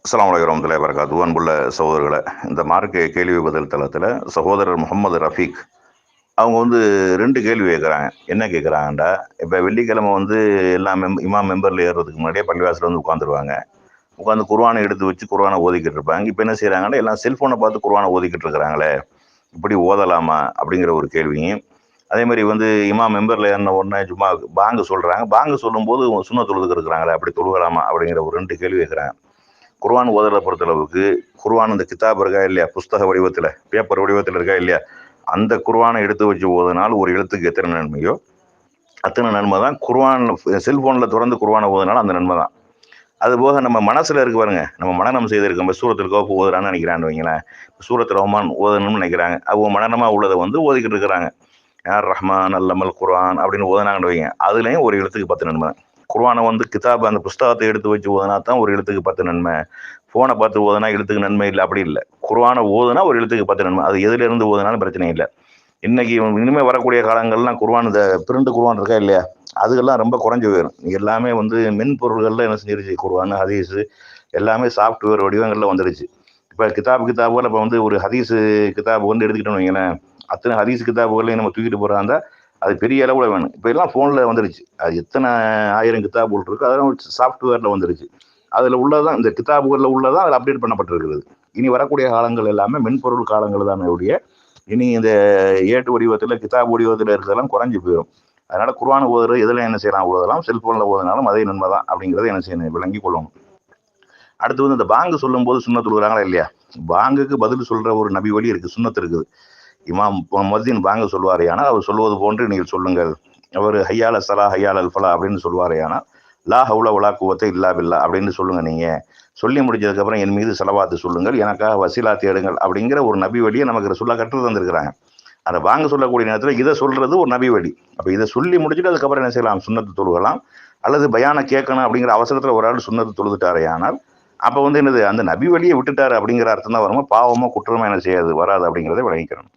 அஸ்ஸலாமு அலைக்கும் வரஹ்மத்துல்லாஹி வபரகாத்துஹு. அன்புள்ள சகோதரர்களே, இந்த மார்க்க கேள்வி பதில் தளத்தில் சகோதரர் முகமது ரஃபீக் அவங்க 2 கேள்வி கேட்குறாங்க. என்ன கேட்குறாங்கண்டா, இப்போ வெள்ளிக்கிழமை எல்லா இமாம் மெம்பரில் ஏறுறதுக்கு முன்னாடியே பள்ளிவாசலில் உட்காந்துருவாங்க. உட்காந்து குர்ஆனை எடுத்து வச்சு குர்ஆனை ஓதிக்கிட்டு இருப்பாங்க. இப்போ என்ன செய்கிறாங்கன்னா, எல்லாம் செல்ஃபோனை பார்த்து குர்ஆனை ஓதிக்கிட்டு இருக்கிறாங்களே, இப்படி ஓதலாமா அப்படிங்கிற ஒரு கேள்வியும், அதே மாதிரி இமாம் மெம்பரில் ஏறின உடனே சும்மா பாங்கு சொல்கிறாங்க. பாங்கு சொல்லும்போது சுன்ன தொழுதுக்கு இருக்கிறாங்களே, அப்படி தொழுகலாமா அப்படிங்கிற ஒரு 2 கேள்வி கேட்குறாங்க. குர்ஆன் ஓதுறத பொறுத்தளவுக்கு குர்ஆன் இந்த கிதாப் இருக்கா இல்லையா, புஸ்தக வடிவத்தில் பேப்பர் வடிவத்தில் இருக்கா இல்லையா, அந்த குர்ஆனை எடுத்து வச்சு ஓதுனால் ஒரு எழுத்துக்கு எத்தனை நன்மையோ அத்தனை நன்மை தான். குர்ஆன் செல்போனில் திறந்து குர்ஆனை ஓதுனாலும் அந்த நன்மை தான். அதுபோக நம்ம மனசில் இருக்கு பாருங்க, நம்ம மனநம் செய்திருக்கோம். சூரத்தில் கௌஃப் ஓதுறான்னு நினைக்கிறான்னு வைங்களேன், சூரத்தில் ரஹ்மான் ஓதணும்னு நினைக்கிறாங்க. அவங்க மனநமாக உள்ளதை ஓதிக்கிட்டு இருக்கிறாங்க. யார் ரஹ்மான் அல்லமல் குர்ஆன் அப்படின்னு ஓதுனாங்கன்னு வைங்க, அதுலேயும் ஒரு எழுத்துக்கு 10 நன்மை. குர்ஆனை கிதாப் அந்த புஸ்தகத்தை எடுத்து வச்சு ஓதுனா தான் ஒரு எழுத்துக்கு 10 நன்மை. ஃபோனை பார்த்து ஓதுனா எழுத்துக்கு நன்மை இல்லை, அப்படி இல்லை. குர்ஆனை ஓதுனா ஒரு எழுத்துக்கு 10 நன்மை. அது எதுலேருந்து ஓதுனாலும் பிரச்சனை இல்லை. இன்னைக்கு இனிமேல் வரக்கூடிய காலங்கள்லாம் குர்ஆன் இந்த பிரிண்ட் குர்ஆன் இருக்கா இல்லையா, அதுக்கெல்லாம் ரொம்ப குறைஞ்சி போயிடும். எல்லாமே மென்பொருள்களில் என்ன செஞ்சிருச்சு, குர்ஆன் ஹதீஸு எல்லாமே சாஃப்ட்வேர் வடிவங்களில் வந்துருச்சு. இப்போ கிதாபுகள் இப்போ ஒரு ஹதீஸு கிதாபு எடுத்துக்கிட்டோம்னு வைங்களேன், அத்தனை ஹதீஸ் கிதாபுகளையும் நம்ம தூக்கிட்டு போகிறாங்க. அது பெரிய அளவில் வேணும். இப்போ எல்லாம் ஃபோனில் வந்துருச்சு. அது எத்தனை 1000 கிதாபுகள் இருக்குது, அதெல்லாம் சாஃப்ட்வேரில் வந்துருச்சு. அதில் உள்ளதான், இந்த கிதாபுகளில் உள்ளதான் அதில் அப்டேட் பண்ணப்பட்டிருக்கிறது. இனி வரக்கூடிய காலங்கள் எல்லாமே மென்பொருள் காலங்கள் தானே ஒழிய, இனி இந்த ஏட்டு வடிவத்தில் கிதாப் வடிவத்தில் இருக்கிறதெல்லாம் குறைஞ்சி போயிடும். அதனால குர்ஆன் ஓதுறது எதில் என்ன செய்யலாம், ஓதலாம். செல்போனில் ஓதுனாலும் அதே நன்மை தான் அப்படிங்கிறத என்ன செய்யணும், விளங்கி கொள்ளணும். அடுத்து இந்த பாங்கு சொல்லும் போது சுன்னத் தொழுகிறாங்களா இல்லையா, பாங்குக்கு பதில் சொல்ற ஒரு நபி வழி இருக்கு, சுன்னத் இருக்குது. இமாம் முஅத்தின் பாங்கு சொல்வாரேயானால் அவர் சொல்வது போன்று நீங்கள் சொல்லுங்கள். அவர் ஹையால சலா ஹையால் அல் ஃபலா அப்படின்னு சொல்வாரேயானால் லா ஹவுல வலா குவத்த இல்லா பில்லா அப்படின்னு சொல்லுங்க. நீங்க சொல்லி முடிச்சதுக்கப்புறம் என் மீது செலவாத்து சொல்லுங்கள், எனக்காக வசீலா தேடுங்கள் அப்படிங்கிற ஒரு நபி வழியை நமக்கு ரசூலுல்லாஹ் கற்று தந்திருக்கிறாங்க. அந்த பாங்கு சொல்லக்கூடிய நேரத்தில் இதை சொல்றது ஒரு நபி வழி. அப்போ இதை சொல்லி முடிச்சுட்டு அதுக்கப்புறம் என்ன செய்யலாம், சுன்னத்து தொழுகலாம். அல்லது பயானை கேட்கணும் அப்படிங்கிற அவசரத்தில் ஒரு ஆள் சுன்னத்து தொழுதுட்டாரே ஆனால் அப்போ என்னது, அந்த நபி வழியை விட்டுட்டாரு அப்படிங்கிற அர்த்தம் தான் வருமா, பாவமோ குற்றமோ என்ன செய்யாது, வராது அப்படிங்கிறத விளங்கிக்கிறோம்.